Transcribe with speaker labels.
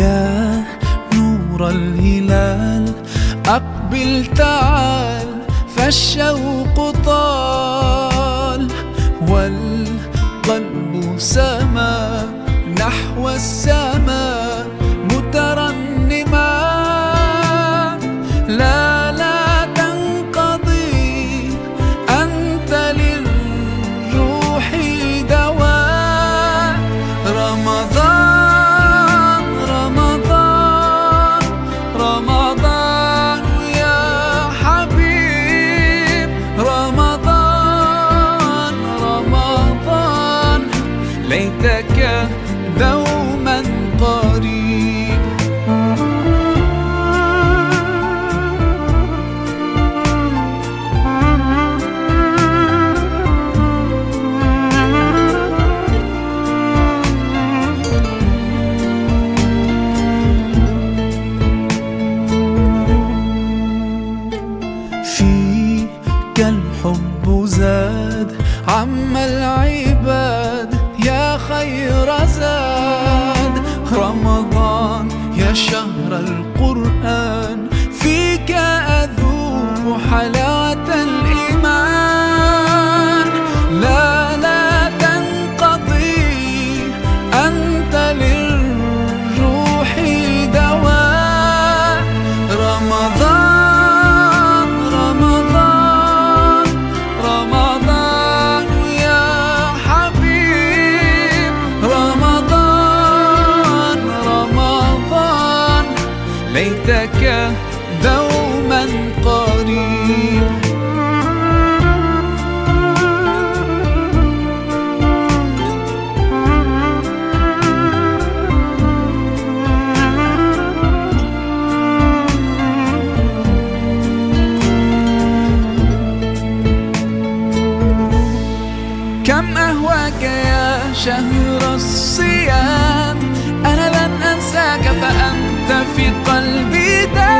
Speaker 1: يا نور الهلال أقبل تعال، فالشوق طال والقلب سما نحو السماء مترنما. لا تنقضي، أنت للروح دواء. رمضان رمضان رمضان يا حبيب، رمضان رمضان ليتك دوما قريب. فيك الحب زاد عم العباد، يا خير زاد. رمضان يا شهر القرآن، فيك أذوق حلاوة الإيمان. لا تنقضي، أنت للروح دواء. رمضان رمضان رمضان يا حبيب، رمضان رمضان ليتك دوما قريب. كم أهواك يا شهر الصيام، أنا لن أنساك فأنت في قلبي دائما.